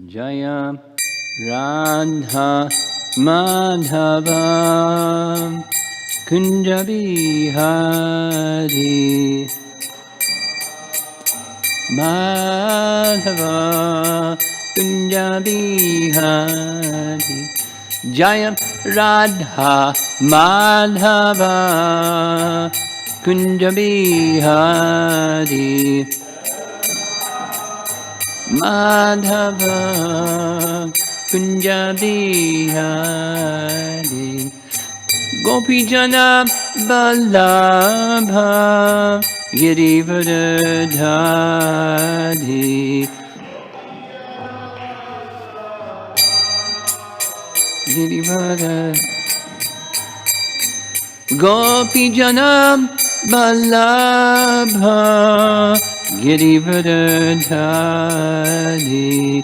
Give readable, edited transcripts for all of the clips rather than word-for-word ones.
Jaya Radha Madhava Kunja Bihari Madhava Kunja Bihari Jaya Radha Madhava Kunja Bihari Madhava Kunja Bihari Gopijana Vallabha Girivardhari Gopijana Vallabha Girivardhari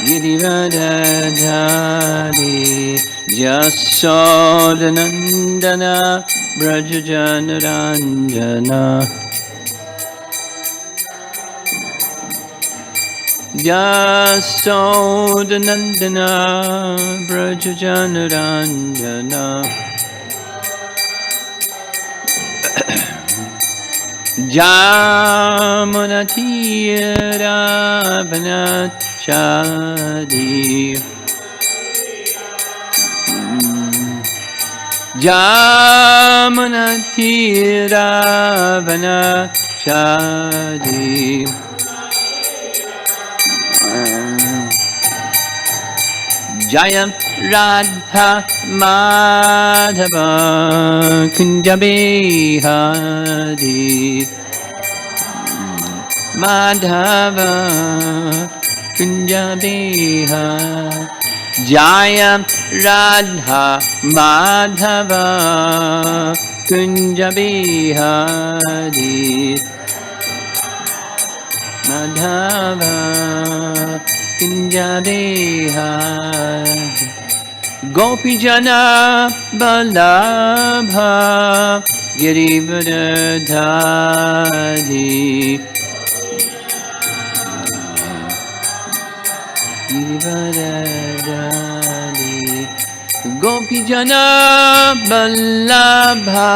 Girivardhari Jasodanandana Brajajanaranjana Jasodanandana Brajajanaranjana Jamunatira Vanachari Jamunatira Vanachari Jaya Radha Madhava Kunja Bihari Madhava Kunja Bihari Jaya Radha Madhava Kunja Bihari Madhava Kunja Bihari Gopijana Vallabha Girivardhari Girivardhari Gopijana Vallabha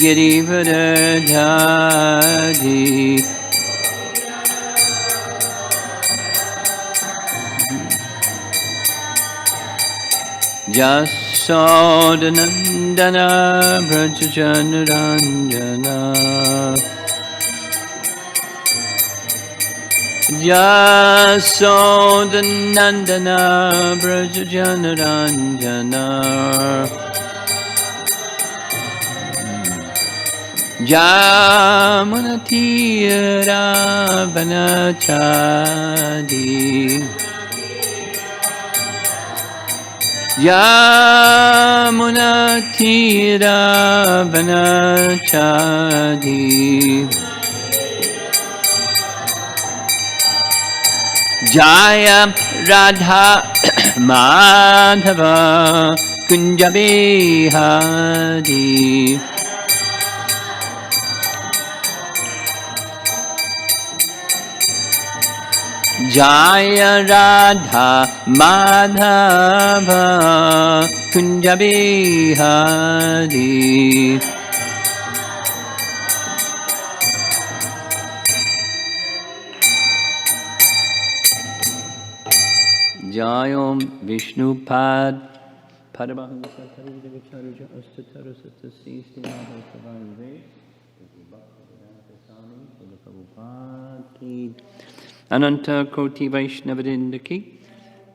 Girivardhari Jasodanandana Brajajanaranjana Jasodanandana Brajajanaranjana Jamunatira Vanachari Yamunatira Vanachari Jaya Radha Madhava Kunja Bihari Jaya Radha Madhava Kunja Bihari Jayom Vishnupad Paramahamsa Parivacharya Astatara Satasi Srimad Bhagavatam Prabhupada Ananta Koti Vaishnavadinda ki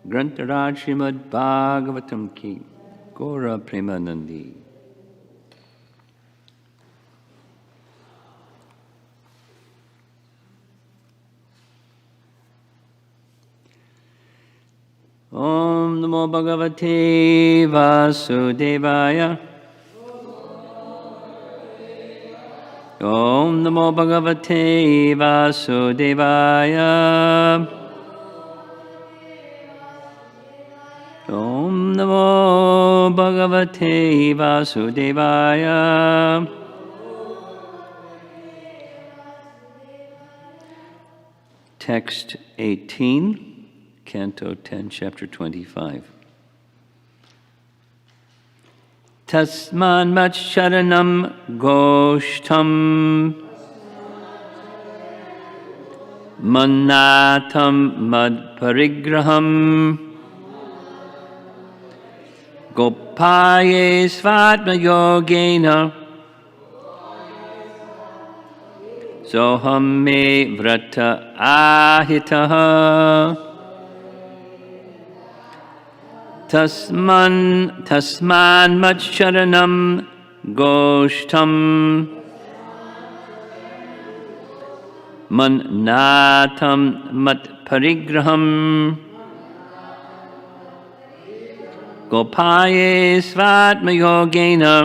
Grantaraj Srimad Bhagavatam ki Gora Premanandi Om Namo Bhagavate Vasudevaya Om Namo Bhagavate Vasudevaya Om Namo Bhagavate Vasudevaya Text 18, Canto 10, Chapter 25. Tasman matsharanam goshtam mannatam mad parigraham gopaye svatma yogena soham me vrata ahitaha tasman matsharanam goshtam mannatam mat parigraham gopaye svatma yogena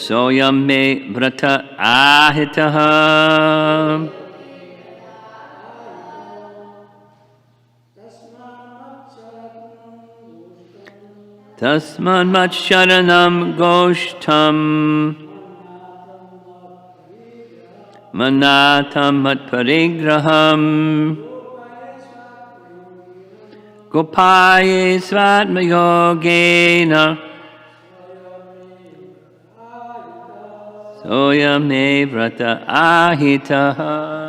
soyam me vrata ahitaha tasman matsharanam goshtam manatam mat parigraham gopaye svatma yogena soyam me vrata ahitaha.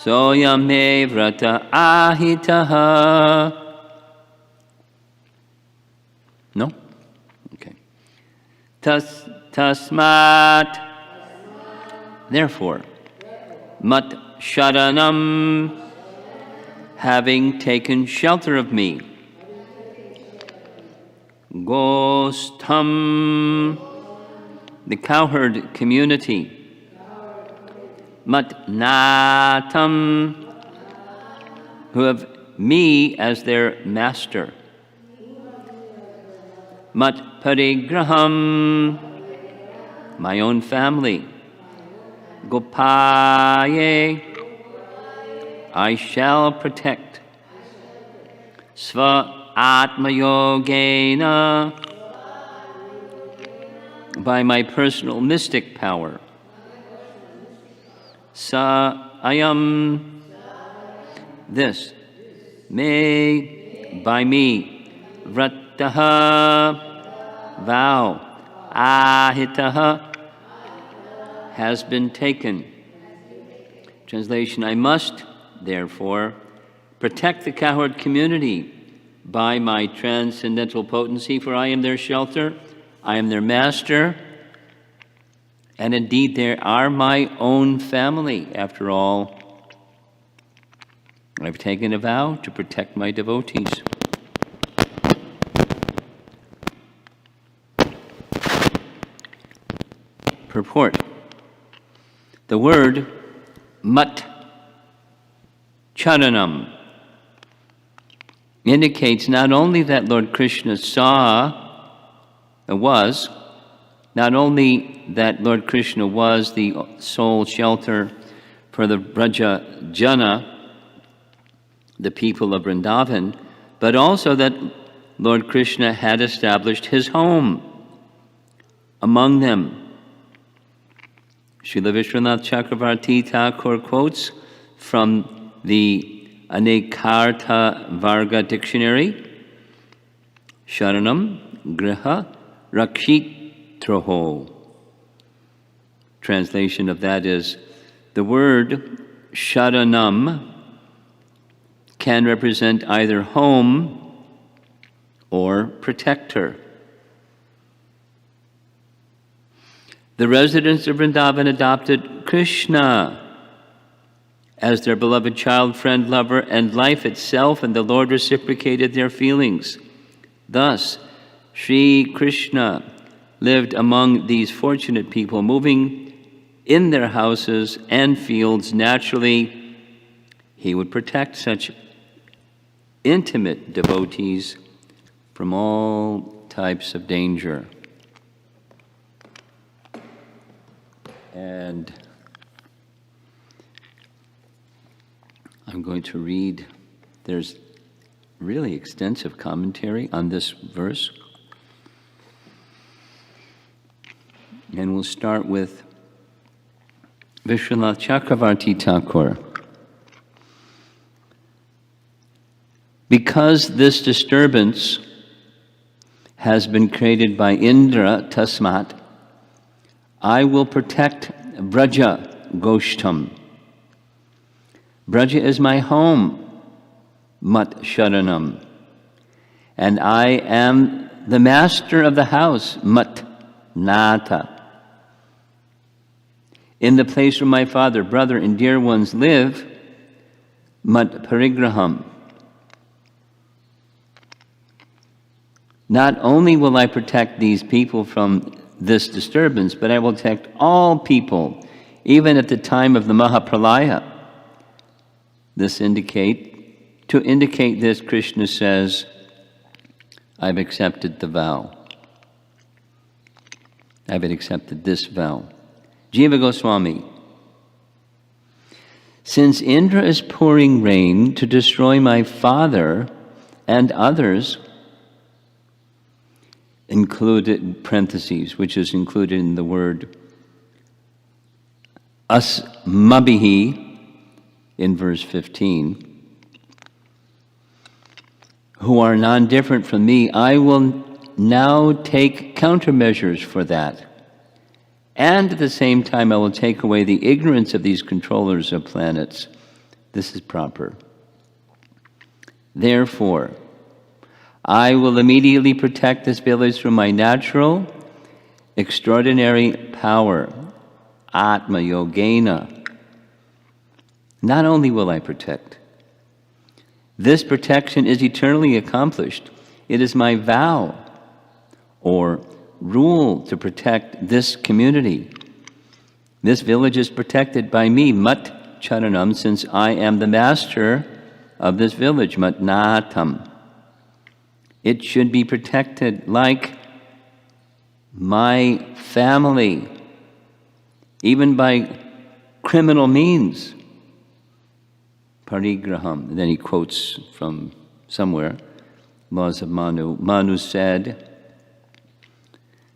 Soyam me vrata ahitaha. No? Okay. Tasmat. Therefore. Mat sharanam. Having taken shelter of me. Gostam. The cowherd community. Matnatam, who have me as their master. Mat parigraham, my own family. Gopaye, I shall protect. Sva atma yogena, by my personal mystic power. Sa ayam, this, me, by me, vrataha, vow, ahitaha, has been taken. Translation, I must, therefore, protect the cowherd community by my transcendental potency, for I am their shelter, I am their master, and indeed, they are my own family. After all, I've taken a vow to protect my devotees. Purport. The word mat charanam indicates not only that Lord Krishna not only that Lord Krishna was the sole shelter for the Braja Jana, the people of Vrindavan, but also that Lord Krishna had established his home among them. Srila Vishwanath Chakravarti Thakur quotes from the Anekartha Varga Dictionary, Sharanam Griha Rakshit Troho. Translation of that is, the word sharanam can represent either home or protector. The residents of Vrindavan adopted Krishna as their beloved child, friend, lover, and life itself, and the Lord reciprocated their feelings. Thus, Sri Krishna lived among these fortunate people, moving in their houses and fields naturally. He would protect such intimate devotees from all types of danger. And I'm going to read, there's really extensive commentary on this verse. And we'll start with Vishwanath Chakravarti Thakur. Because this disturbance has been created by Indra Tasmat, I will protect Braja Goshtam. Braja is my home, Mat Sharanam, and I am the master of the house, Mat Nata. In the place where my father, brother, and dear ones live, Mat Parigraham. Not only will I protect these people from this disturbance, but I will protect all people, even at the time of the Mahapralaya. To indicate this, Krishna says, I've accepted the vow. I've accepted this vow. Jiva Goswami. Since Indra is pouring rain to destroy my father and others, included parentheses, which is included in the word asmabihi in verse 15, who are non-different from me, I will now take countermeasures for that. And at the same time, I will take away the ignorance of these controllers of planets. This is proper. Therefore, I will immediately protect this village through my natural, extraordinary power, Atma Yogena. Not only will I protect, this protection is eternally accomplished. It is my vow or rule to protect this community. This village is protected by me, Mat Charanam, since I am the master of this village, Mat Natam. It should be protected like my family, even by criminal means. Parigraham. And then he quotes from somewhere, Laws of Manu. Manu said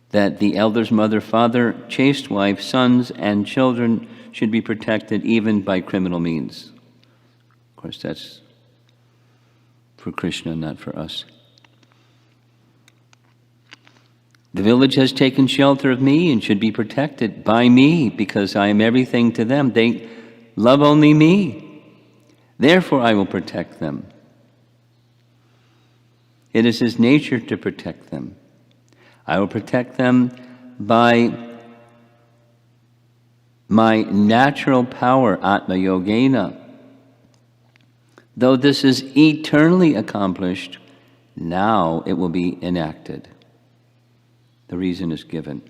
that the elders, mother, father, chaste wife, sons, and children should be protected even by criminal means. Of course, that's for Krishna, not for us. The village has taken shelter of me and should be protected by me because I am everything to them. They love only me. Therefore, I will protect them. It is his nature to protect them. I will protect them by my natural power, Atma Yogena. Though this is eternally accomplished, now it will be enacted. The reason is given.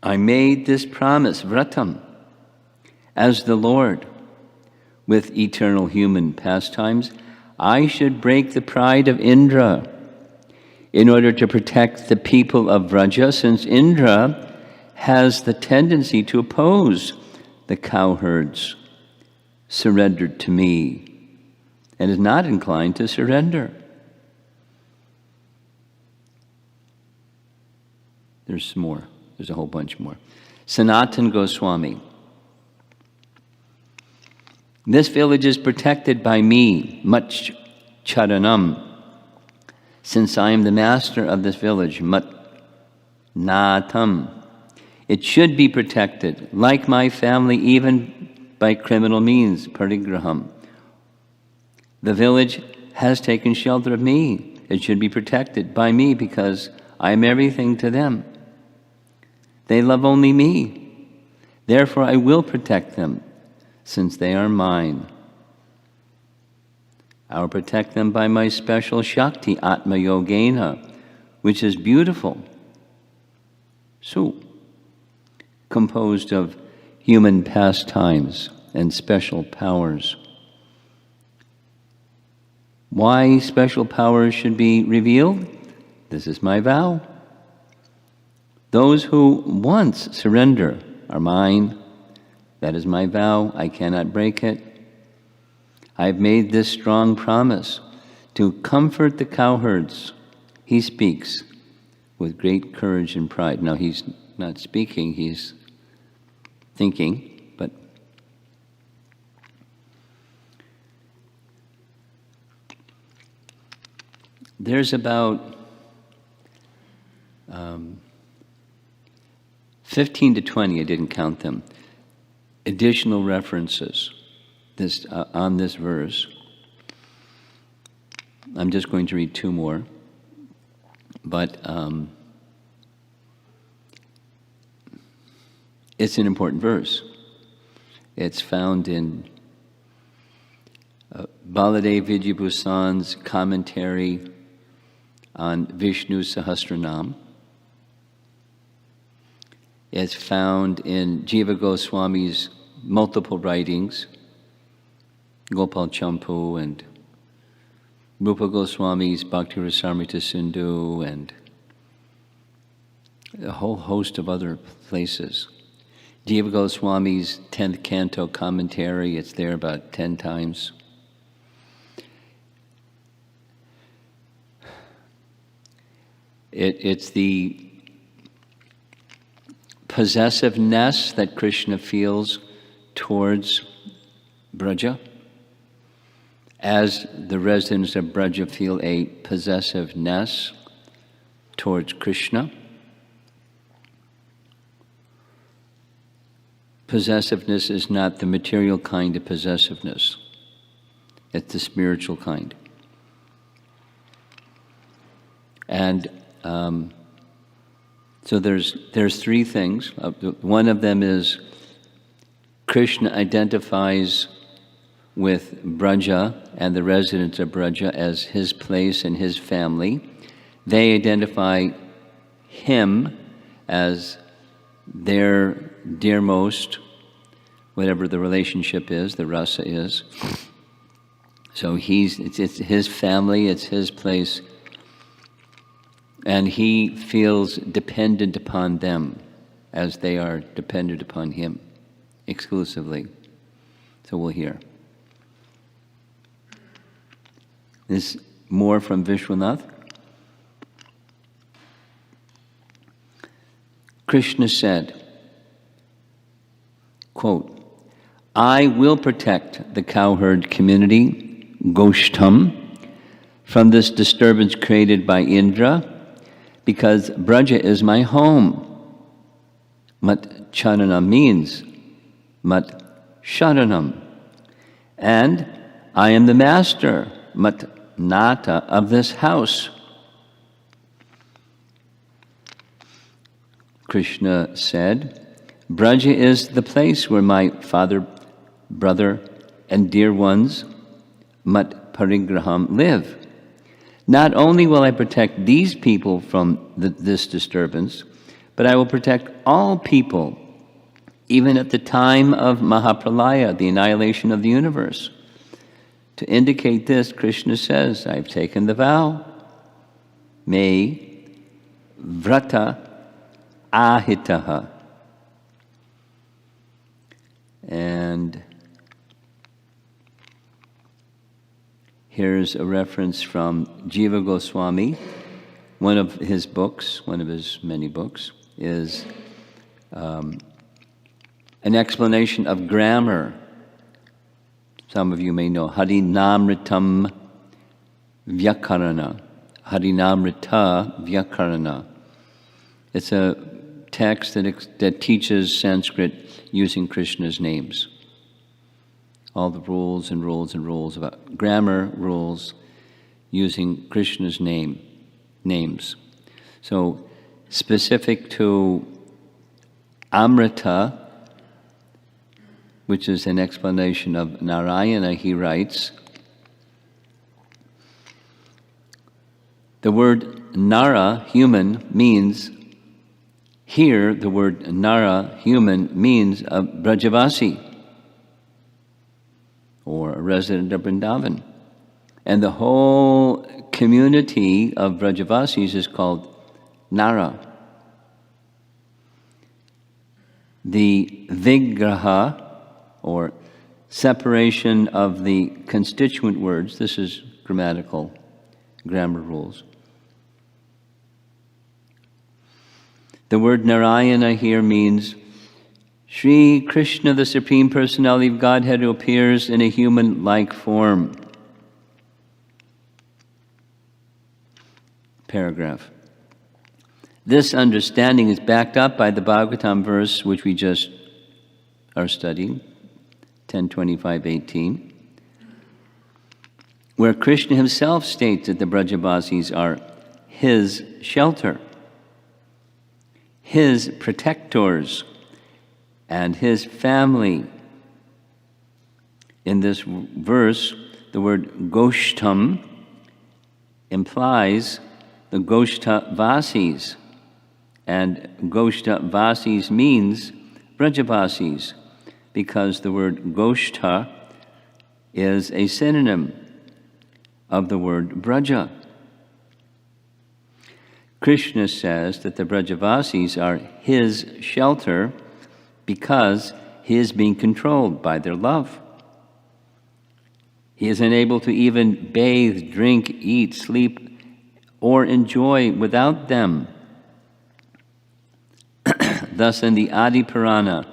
I made this promise, Vratam, as the Lord, with eternal human pastimes. I should break the pride of Indra in order to protect the people of Vraja, since Indra has the tendency to oppose the cowherds surrendered to me and is not inclined to surrender. There's more. There's a whole bunch more. Sanatan Goswami. This village is protected by me, Mat Charanam, since I am the master of this village, Mat Natam. It should be protected, like my family, even by criminal means, Parigraham. The village has taken shelter of me. It should be protected by me because I am everything to them. They love only me. Therefore I will protect them, since they are mine. I will protect them by my special Shakti, Atma Yogena, which is beautiful. So, composed of human pastimes and special powers. Why special powers should be revealed? This is my vow. Those who once surrender are mine. That is my vow. I cannot break it. I have made this strong promise to comfort the cowherds. He speaks with great courage and pride. Now, he's not speaking, he's thinking, but there's about 15 to 20, I didn't count them, additional references on this verse. I'm just going to read two more, but it's an important verse. It's found in Baladev Vidyabhusan's commentary on Vishnu Sahasranam. It's found in Jiva Goswami's multiple writings, Gopal Champu and Rupa Goswami's Bhakti Rasamrita Sindhu, and a whole host of other places. Jiva Goswami's 10th canto commentary, it's there about 10 times. It's the possessiveness that Krishna feels towards Braja, as the residents of Braja feel a possessiveness towards Krishna. Possessiveness is not the material kind of possessiveness. It's the spiritual kind. And so there's three things. One of them is Krishna identifies with Braja and the residents of Braja as his place and his family. They identify him as their dearmost, whatever the relationship is, the rasa is. So it's his family, it's his place, and he feels dependent upon them as they are dependent upon him exclusively. So we'll hear. This more from Vishwanath. Krishna said, quote, I will protect the cowherd community, Goshtam, from this disturbance created by Indra, because Braja is my home. Mat Charanam means Mat Sharanam. And I am the master, Mat Nata, of this house. Krishna said, Braja is the place where my father, brother, and dear ones, Mat Parigraham, live. Not only will I protect these people from this disturbance, but I will protect all people, even at the time of Mahapralaya, the annihilation of the universe. To indicate this, Krishna says, I've taken the vow. Me vrata ahitaha. And here's a reference from Jiva Goswami. One of his books, one of his many books, is an explanation of grammar. Some of you may know Harinamritam Vyakarana. Harinamrita Vyakarana. It's a text that teaches Sanskrit using Krishna's names. All the rules and rules and rules about grammar rules using Krishna's names. So specific to Amrita, which is an explanation of Narayana, he writes, the word Nara, human, means, here the word Nara, human, means a Brajavasi, or a resident of Vrindavan. And the whole community of Brajavasis is called Nara. The Vigraha, or separation of the constituent words, this is grammar rules. The word Narayana here means Sri Krishna, the Supreme Personality of Godhead, who appears in a human-like form. Paragraph. This understanding is backed up by the Bhagavatam verse which we just are studying, 10:25-18, where Krishna himself states that the Brajavasis are his shelter, his protectors, and his family. In this verse, the word Goshtam implies the Goshta Vasis, and Goshta Vasis means Brajavasis, because the word Goshta is a synonym of the word Braja. Krishna says that the Brajavasis are his shelter because he is being controlled by their love. He is unable to even bathe, drink, eat, sleep, or enjoy without them. Thus, in the Adi Purana,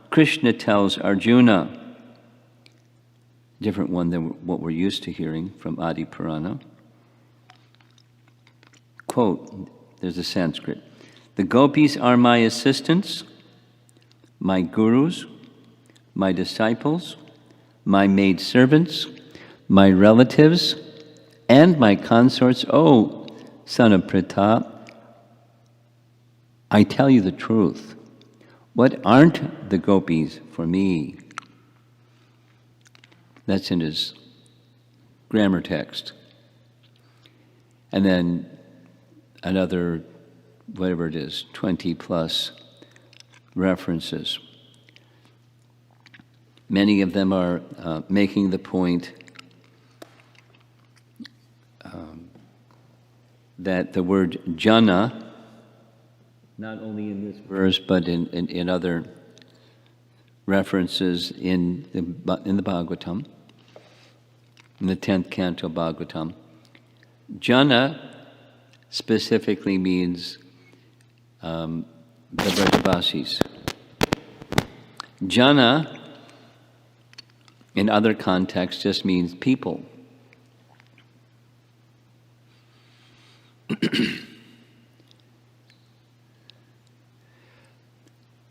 Krishna tells Arjuna, different one than what we're used to hearing from Adi Purana, quote, there's a Sanskrit, "The gopis are my assistants, my gurus, my disciples, my maidservants, my relatives, and my consorts. Oh, son of Pritha, I tell you the truth. What aren't the gopis for me?" That's in his grammar text. And then another, whatever it is, 20 plus references. Many of them are making the point that the word jana, not only in this verse but in other references in the Bhagavatam, in the 10th canto Bhagavatam, jana specifically means the Brajavasis. Jana, in other contexts, just means people.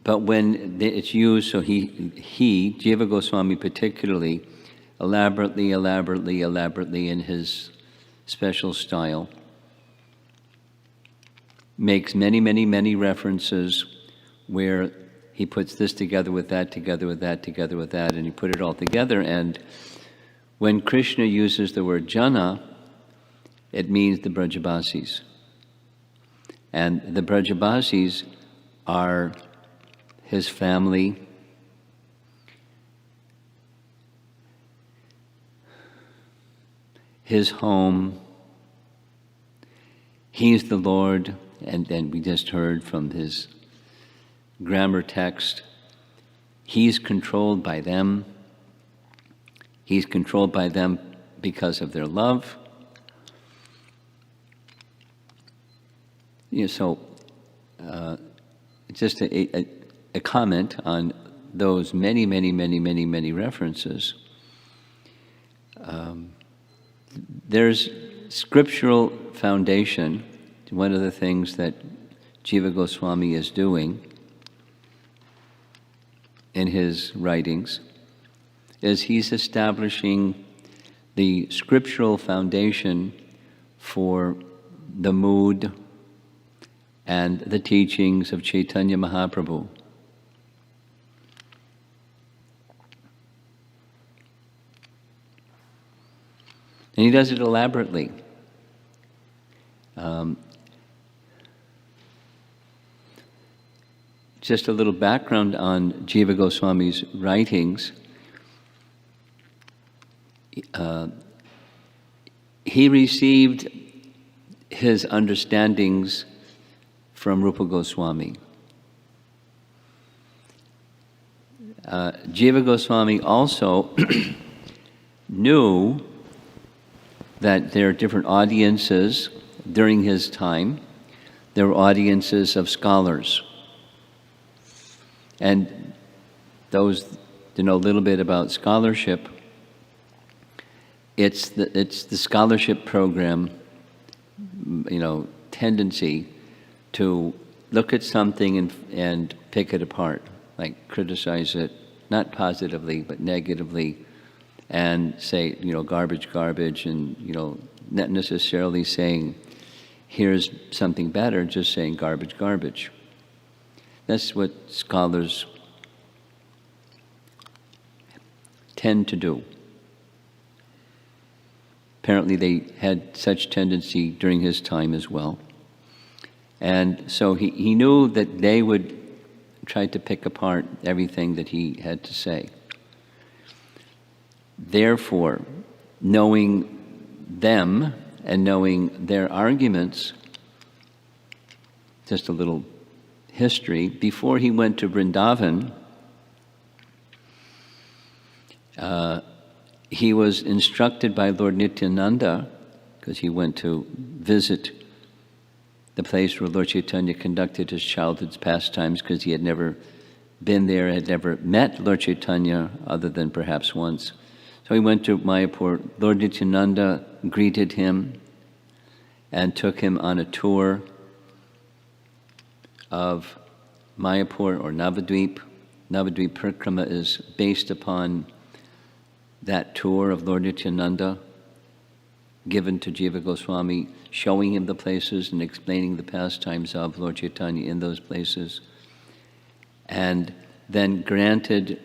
But when it's used, so he, Jiva Goswami particularly, elaborately in his special style, makes many references where he puts this together with that, together with that, together with that, and he put it all together. And when Krishna uses the word jana, it means the Brajavasis. And the Brajavasis are his family, his home. He's the Lord, and then we just heard from his grammar text, he's controlled by them. He's controlled by them because of their love. So just a comment on those many references. There's scriptural foundation. One of the things that Jiva Goswami is doing in his writings is he's establishing the scriptural foundation for the mood and the teachings of Chaitanya Mahaprabhu. And he does it elaborately. Just a little background on Jiva Goswami's writings. He received his understandings from Rupa Goswami. Jiva Goswami also knew that there are different audiences during his time. There were audiences of scholars. And those that know a little bit about scholarship, it's the scholarship program, tendency to look at something and pick it apart, like criticize it, not positively, but negatively, and say, garbage, and, not necessarily saying, here's something better, just saying garbage. That's what scholars tend to do. Apparently they had such tendency during his time as well. And so he knew that they would try to pick apart everything that he had to say. Therefore, knowing them and knowing their arguments, just a little history, before he went to Vrindavan, he was instructed by Lord Nityananda, because he went to visit the place where Lord Chaitanya conducted his childhood's pastimes, because he had never been there, had never met Lord Chaitanya other than perhaps once. So he went to Mayapur. Lord Nityananda greeted him and took him on a tour of Mayapur or Navadvip. Navadvip Parikrama is based upon that tour of Lord Nityananda given to Jiva Goswami, showing him the places and explaining the pastimes of Lord Chaitanya in those places, and then granted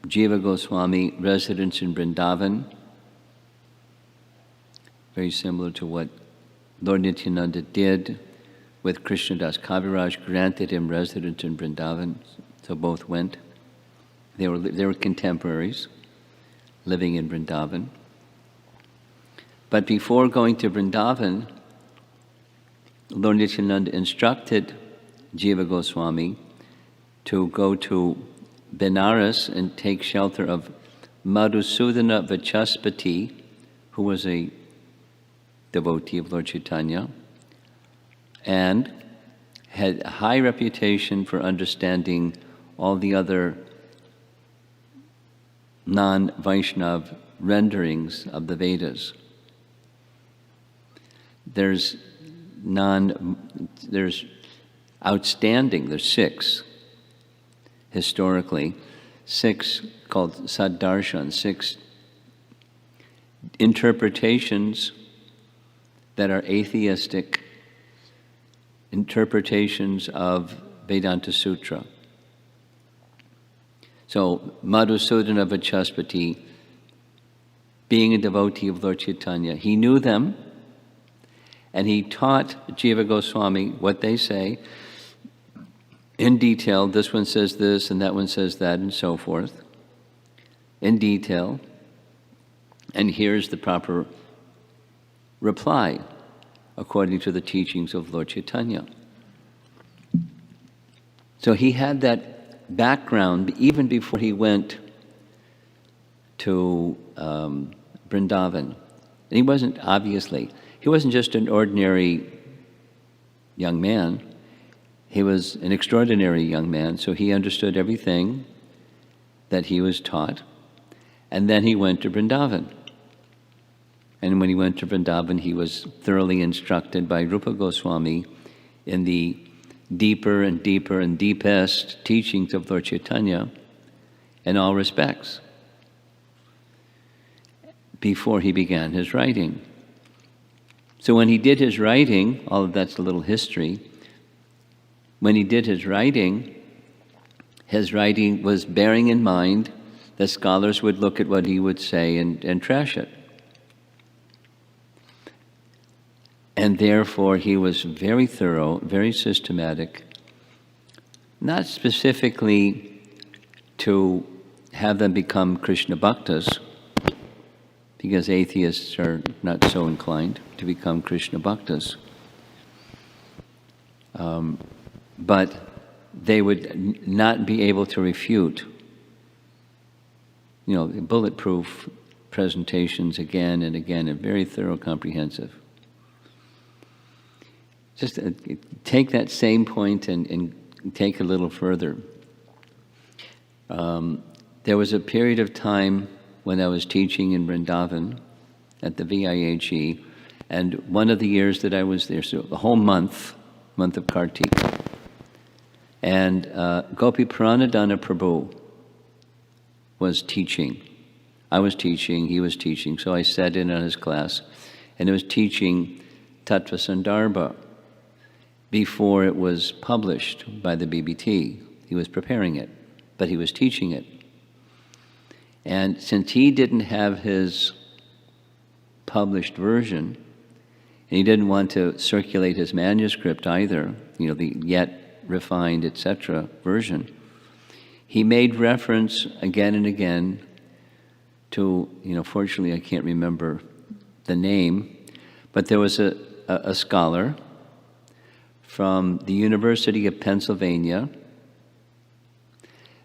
Jiva Goswami residence in Vrindavan, very similar to what Lord Nityananda did with Krishnadas Kaviraj, granted him residence in Vrindavan, so both went. They were contemporaries, living in Vrindavan. But before going to Vrindavan, Lord Nityananda instructed Jiva Goswami to go to Benares and take shelter of Madhusudana Vachaspati, who was a devotee of Lord Chaitanya, and had a high reputation for understanding all the other non-Vaishnav renderings of the Vedas. There's outstanding, there's 6 historically, 6 called Saddarshan, 6 interpretations that are atheistic interpretations of Vedanta Sutra. So Madhusudana Vachaspati, being a devotee of Lord Chaitanya, he knew them, and he taught Jiva Goswami what they say in detail. This one says this, and that one says that, and so forth, in detail. And here's the proper reply according to the teachings of Lord Chaitanya. So he had that background even before he went to Vrindavan. And he wasn't just an ordinary young man. He was an extraordinary young man, so he understood everything that he was taught. And then he went to Vrindavan. And when he went to Vrindavan, he was thoroughly instructed by Rupa Goswami in the deeper and deeper and deepest teachings of Lord Chaitanya in all respects before he began his writing. So when he did his writing, all of that's a little history, when he did his writing was bearing in mind that scholars would look at what he would say and trash it. And therefore, he was very thorough, very systematic, not specifically to have them become Krishna bhaktas, because atheists are not so inclined to become Krishna bhaktas. But they would not be able to refute, bulletproof presentations again and again, and very thorough, comprehensive. Just take that same point and take a little further. There was a period of time when I was teaching in Vrindavan at the VIHE, and one of the years that I was there, so the whole month of Kartik, and Gopi Pranadana Prabhu was teaching. I was teaching, he was teaching, so I sat in on his class, and it was teaching Tattva Sandarbha before it was published by the BBT. He was preparing it, but he was teaching it. And since he didn't have his published version, and he didn't want to circulate his manuscript either, the yet refined, etc. version, he made reference again and again to, fortunately I can't remember the name, but there was a scholar from the University of Pennsylvania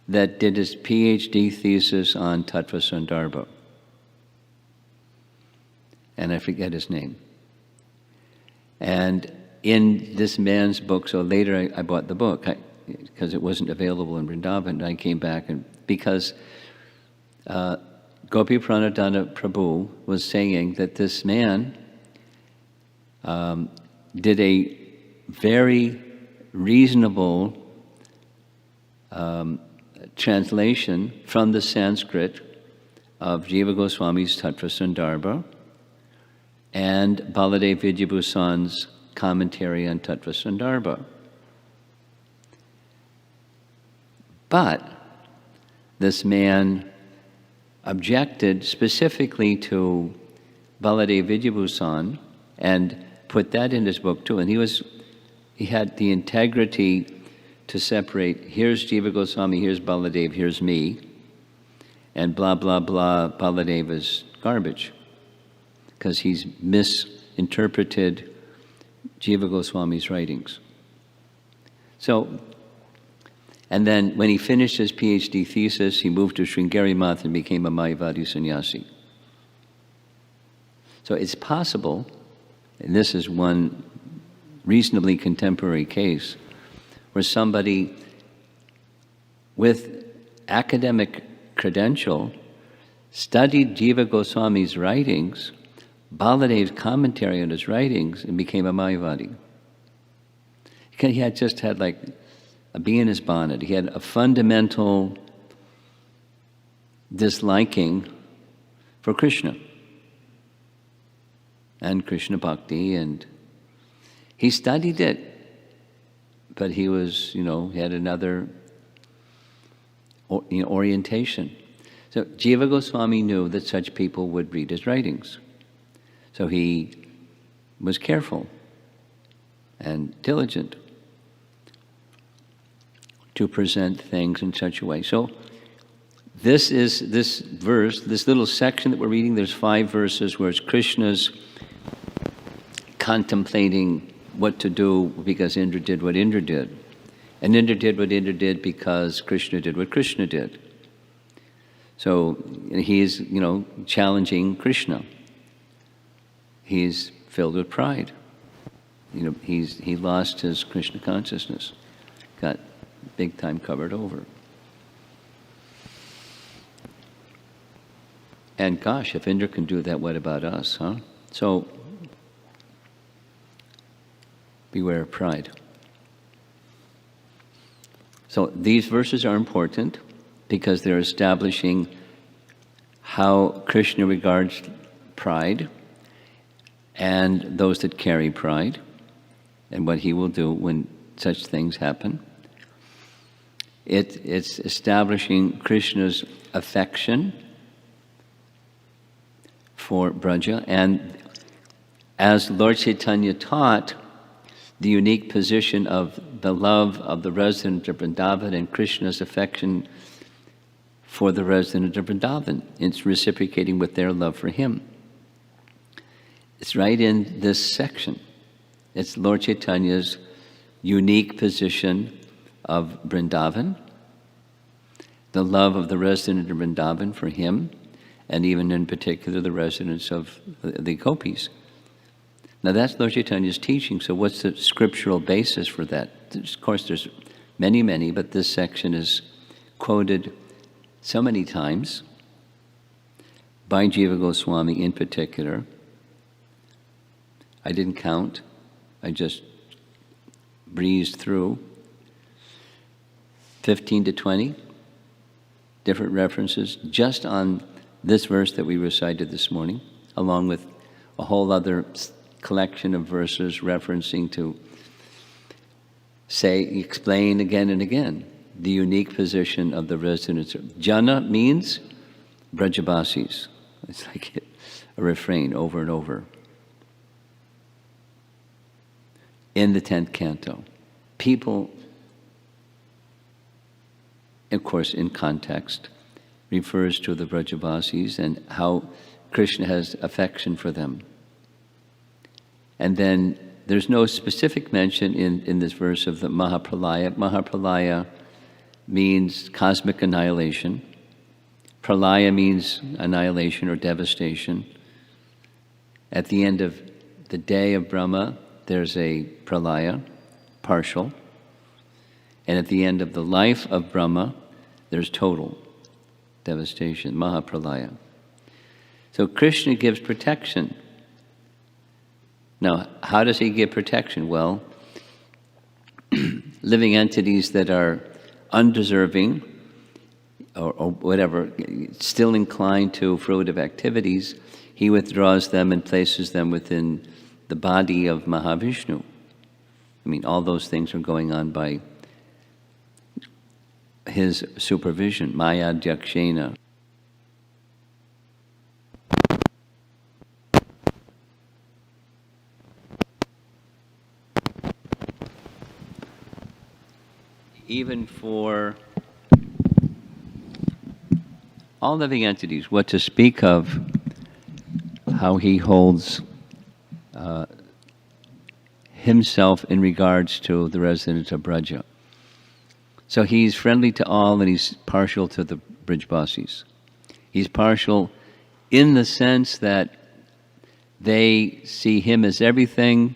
that did his PhD thesis on Tattva Sandarbha. And I forget his name. And in this man's book, so later I bought the book, because it wasn't available in Vrindavan, and I came back, and because Gopi Pranadana Prabhu was saying that this man did a very reasonable translation from the Sanskrit of Jiva Goswami's Tattva Sandarbha and Baladev Vidyabhusan's commentary on Tattva Sandarbha. But this man objected specifically to Baladev Vidyabhusan and put that in his book too. And he had the integrity to separate, here's Jiva Goswami, here's Baladev, here's me, and blah, blah, blah, Baladev is garbage, because he's misinterpreted Jiva Goswami's writings. So, and then when he finished his PhD thesis, he moved to Sringeri Math and became a Mayavadi sannyasi. So it's possible, and this is one reasonably contemporary case, where somebody with academic credential studied Jiva Goswami's writings, Baladev's commentary on his writings, and became a Mayavadi. He had just had like a bee in his bonnet. He had a fundamental disliking for Krishna and Krishna Bhakti, and he studied it. But he was, he had another orientation. So Jiva Goswami knew that such people would read his writings. So he was careful and diligent to present things in such a way. So this verse, this little section that we're reading, there's 5 verses where it's Krishna's contemplating what to do because Indra did what Indra did. And Indra did what Indra did because Krishna did what Krishna did. So he's, challenging Krishna. He's filled with pride. He lost his Krishna consciousness. Got big time covered over. And gosh, if Indra can do that, what about us, huh? So beware of pride. So these verses are important because they're establishing how Krishna regards pride and those that carry pride, and what he will do when such things happen. It's establishing Krishna's affection for Braja and as Lord Chaitanya taught, the unique position of the love of the resident of Vrindavan and Krishna's affection for the resident of Vrindavan. It's reciprocating with their love for him. It's right in this section. It's Lord Chaitanya's unique position of Vrindavan, the love of the resident of Vrindavan for him, and even in particular the residents of the gopis. Now that's Lord Chaitanya's teaching, so what's the scriptural basis for that? Of course there's many, but this section is quoted so many times by Jiva Goswami in particular. I didn't count, I just breezed through 15 to 20 different references just on this verse that we recited this morning, along with a whole other collection of verses referencing to explain again and again the unique position of the residents. Jana means Brajabasis. It's like a refrain over and over. In the 10th canto, people, of course, in context, refers to the Brajabasis and how Krishna has affection for them. And then there's no specific mention in this verse of the Mahapralaya. Mahapralaya means cosmic annihilation. Pralaya means annihilation or devastation. At the end of the day of Brahma, there's a pralaya, partial. And at the end of the life of Brahma, there's total devastation, Mahapralaya. So Krishna gives protection. Now, how does he give protection? Well, living entities that are undeserving or whatever, still inclined to fruitive activities, he withdraws them and places them within the body of Mahavishnu. I mean, all those things are going on by his supervision, Maya Dyakshena. Even for all living entities, what to speak of how he holds himself in regards to the residents of Braja. So he's friendly to all and he's partial to the Brijbasis. He's partial in the sense that they see him as everything,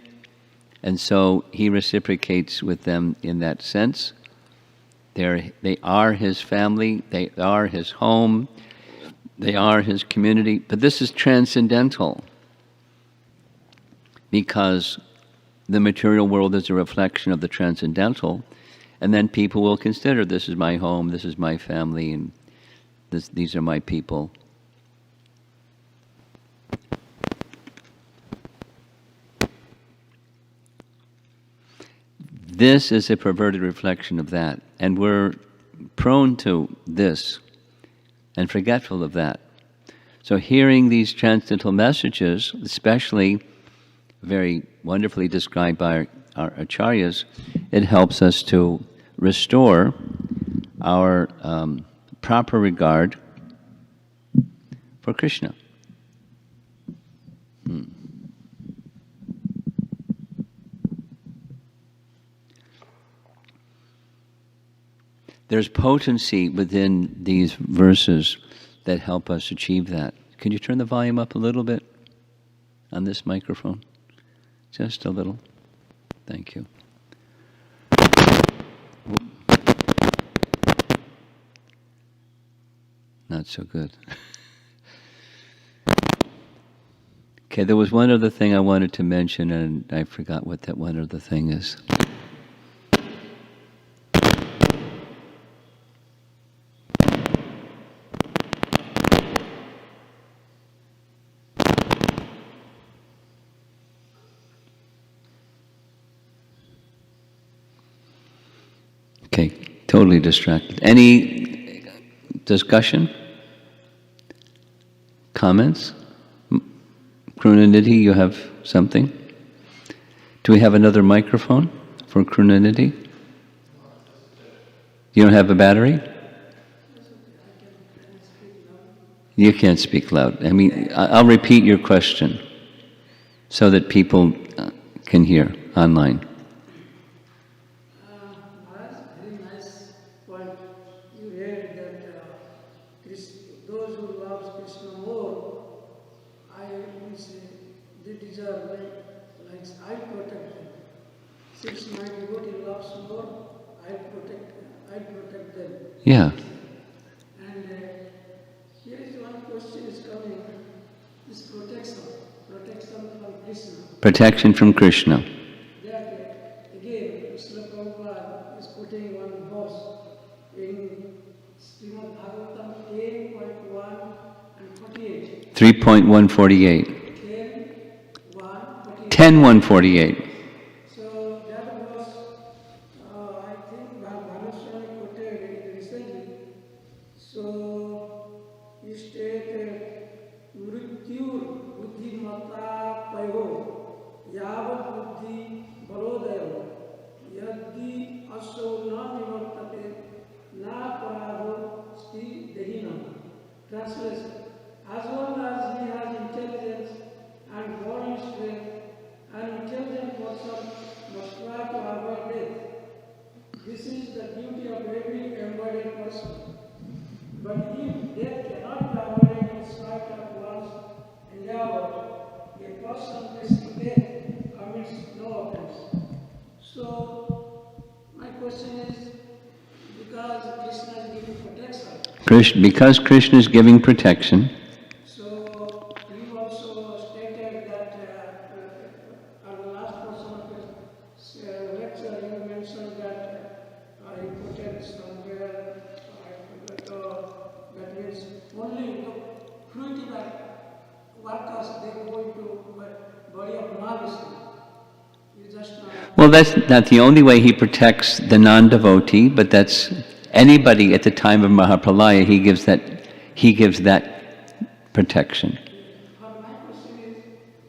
and so he reciprocates with them in that sense. They are his family, they are his home, they are his community. But this is transcendental because the material world is a reflection of the transcendental, and then people will consider, this is my home, this is my family, and these are my people. This is a perverted reflection of that, and we're prone to this and forgetful of that. So hearing these transcendental messages, especially very wonderfully described by our acharyas, it helps us to restore our proper regard for Krishna. There's potency within these verses that help us achieve that. Can you turn the volume up a little bit on this microphone? Just a little. Thank you. Not so good. Okay, there was one other thing I wanted to mention, and I forgot what that one other thing is. Okay, totally distracted. Any discussion? Comments? Krunanidhi, you have something? Do we have another microphone for Krunanidhi? You don't have a battery? You can't speak loud. I mean, I'll repeat your question so that people can hear online. Very nice point. You heard that those who love Krishna more, I will say they deserve like I protect them. Since my devotee loves more, I protect them. Yeah. And here is one question is coming. This protection from Krishna. Protection from Krishna. That again, Srila Prabhupada is putting one verse in Srimad Bhagavatam 10.1 and 48. 3.148. 10.1.48. 10.148. So that was, I think, Bhanushani quoted it recently. So he stated, Mrityur buddhimata payo yavat buddhi balodayo yaddi aso na nivartate na parado sti dehinam. Translation: as long as he has intelligence and bodily strength, an intelligent person must try to avoid death. This is the duty of every embodied person. But if death cannot be avoided in spite of one's endeavor, a person facing death commits no offense. So, my question is, because Krishna is giving protection. Because Krishna is giving protection. So, you also stated that on the last portion of his lecture, you mentioned that he quoted somewhere, I forgot, that means only the fruitive workers, they go into body of Mahavishnu. You just Well, that's not the only way he protects the non-devotee, but that's anybody at the time of Mahapralaya, he gives that protection. my question is,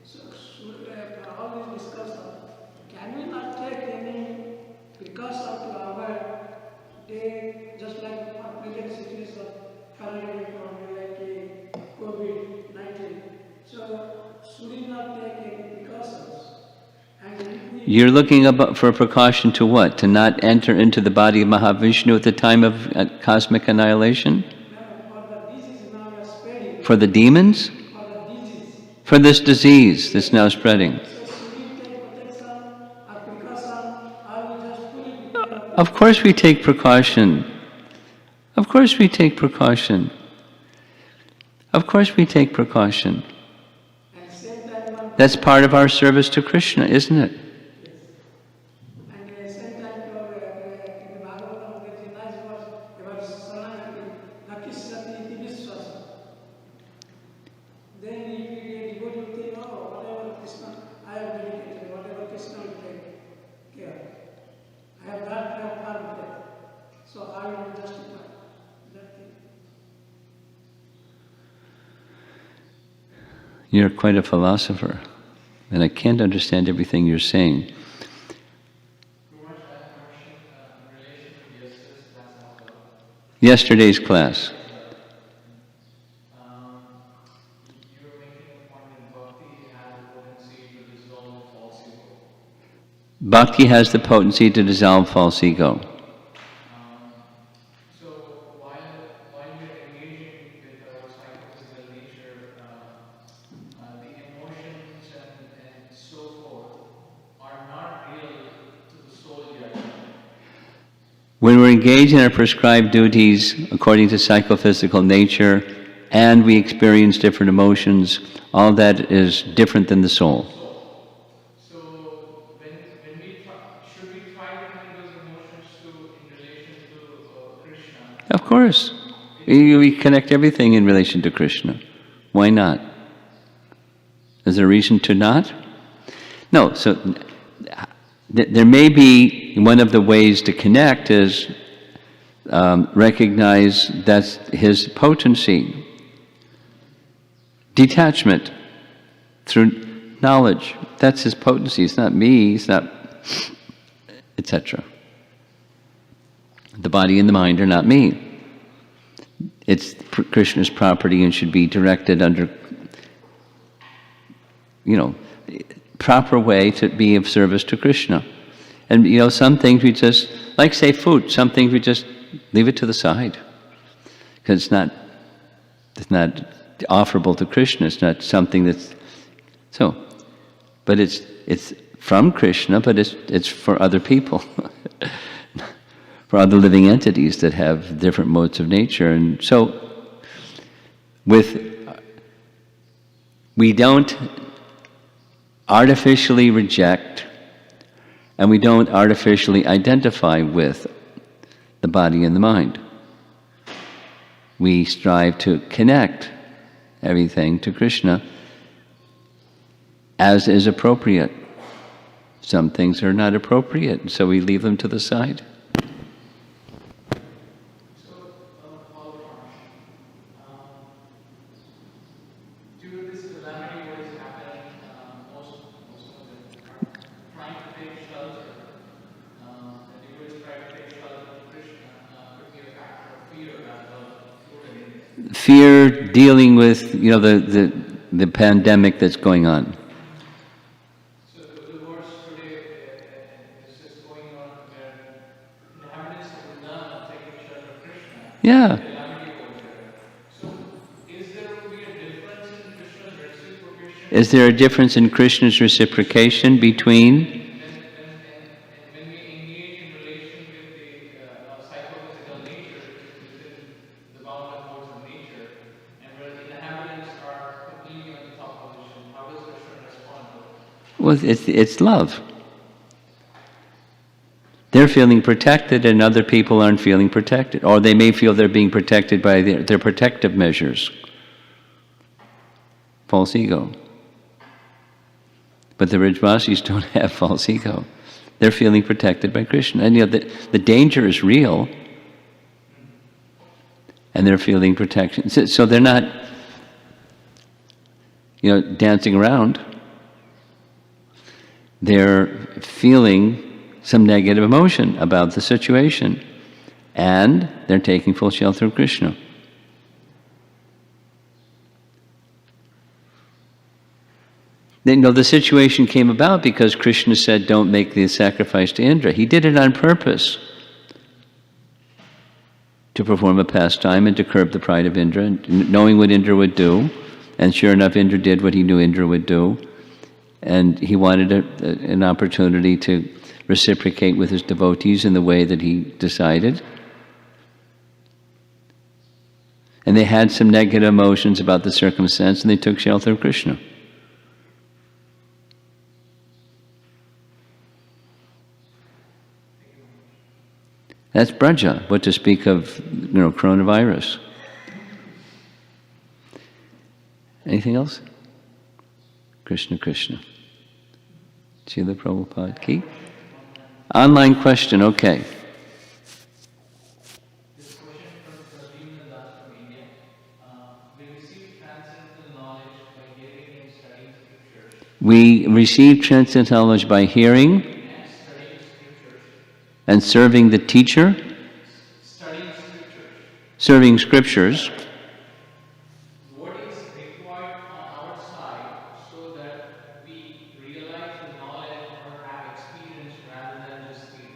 so all this discussion, can we not take any precaution to avoid death, just like our present situation, pandemic or like COVID-19? So, should we not take any precautions? And if we You're looking for a precaution to what? To not enter into the body of Mahavishnu at the time of cosmic annihilation? for the disease now is spreading, For the demons? for the disease, For this disease that's now spreading? so should we take protection or precaution, or we just fully prepare? Of course we take precaution. Of course we take precaution. Of course we take precaution. And same time, That's part of our service to Krishna, isn't it? and same time, in the Bhagavatam, there is a nice verse about Saranagati, Nakisati iti Vishwasa. Then if we devotee will think, oh, whatever Krishna, I have dedicated, whatever Krishna will take care. I have that kind of harm there. So I will justify that thing. You're quite a philosopher, and I can't understand everything you're saying. Yesterday's class. You were making a point that bhakti has the potency to dissolve false ego. Bhakti has the potency to dissolve false ego. So while you're engaging with our psychophysical nature, the emotions and so forth are not real to the soul yet. When we're engaged in our prescribed duties according to psychophysical nature, and we experience different emotions, all that is different than the soul. So when we try, should we try to bring those emotions in relation to Krishna? Of course. We connect everything in relation to Krishna. Why not? Is there a reason to not? No, so there may be one of the ways to connect is recognize that's his potency. Detachment through knowledge. That's his potency. It's not me, it's not, etc. The body and the mind are not me. It's Krishna's property and should be directed under, proper way to be of service to Krishna. And some things we just, like say food, some things we just leave it to the side. Because it's not offerable to Krishna, it's not something that's, but it's from Krishna, but it's for other people. For other living entities that have different modes of nature. And so, we don't artificially reject and we don't artificially identify with the body and the mind. We strive to connect everything to Krishna as is appropriate. Some things are not appropriate, so we leave them to the side. Fear dealing with, the pandemic that's going on. So the wars today is just going on where inhabitants of Govardhana taking shelter of Krishna. Yeah. So is there to be a difference in Krishna's reciprocation? Is there a difference in Krishna's reciprocation between? When we engage in relation with the psychophysical nature, within the bounded modes of nature, and where the inhabitants are completely on the top position, how does Krishna respond to it? Well, it's love. They're feeling protected and other people aren't feeling protected. Or they may feel they're being protected by their protective measures. False ego. But the Vrajvasis don't have false ego. They're feeling protected by Krishna. And the danger is real. And they're feeling protection. So they're not, dancing around. They're feeling some negative emotion about the situation. And they're taking full shelter of Krishna. The situation came about because Krishna said, don't make the sacrifice to Indra. He did it on purpose to perform a pastime and to curb the pride of Indra, knowing what Indra would do. And sure enough, Indra did what he knew Indra would do. And he wanted an opportunity to reciprocate with his devotees in the way that he decided. And they had some negative emotions about the circumstance, and they took shelter of Krishna. That's Braja, what to speak of, coronavirus. Anything else? Krishna, Krishna. Srila Prabhupada Ki? Online question, okay. This question from Praveen Das from India. We receive transcendental knowledge by hearing and studying scriptures. We receive transcendental knowledge by hearing and serving the teacher, serving scriptures. What is required on our side so that we realize the knowledge or have experience rather than just theory?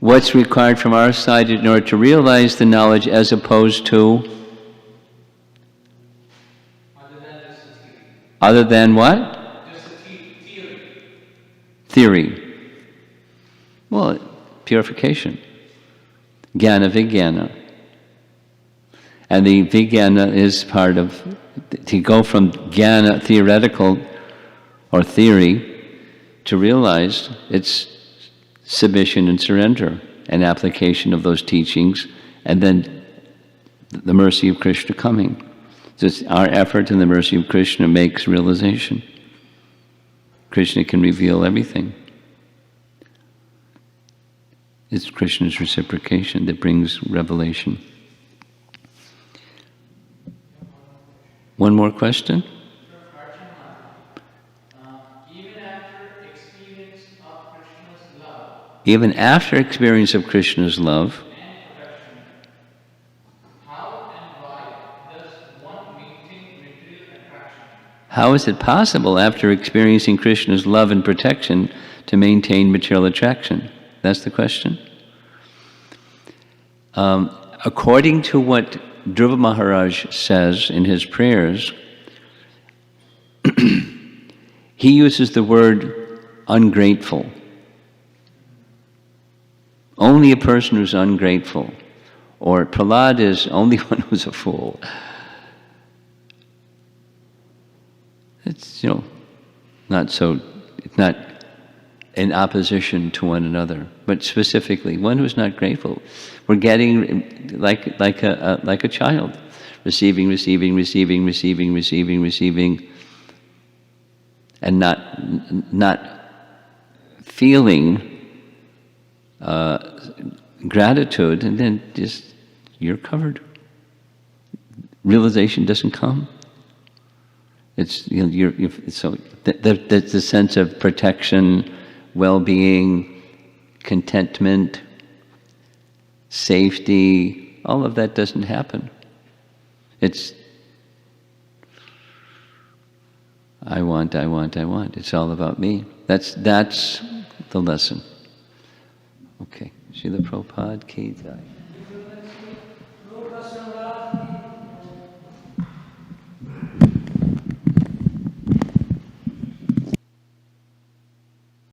What's required from our side in order to realize the knowledge as opposed to? Other than just a theory. Other than what? Just a theory. Theory. Well, purification. Jnana Vijnana. And the Vijnana is part of, to go from Jnana, theoretical or theory, to realize it's submission and surrender and application of those teachings, and then the mercy of Krishna coming. So it's our effort and the mercy of Krishna makes realization. Krishna can reveal everything. It's Krishna's reciprocation that brings revelation. One more question? even after experience of Krishna's love, how and why does one maintain material attraction? how is it possible after experiencing Krishna's love and protection to maintain material attraction? That's the question. According to what Dhruva Maharaj says in his prayers, he uses the word ungrateful. Only a person who's ungrateful, or Prahlad is only one who's a fool. It's, it's not in opposition to one another, but specifically one who's not grateful. We're getting like a child, receiving, and not feeling gratitude, and then just you're covered. Realization doesn't come. It's so that's the sense of protection, well-being, contentment, safety. All of that doesn't happen. It's I want. It's all about me. That's the lesson. Okay. Srila Prabhupada ki jai.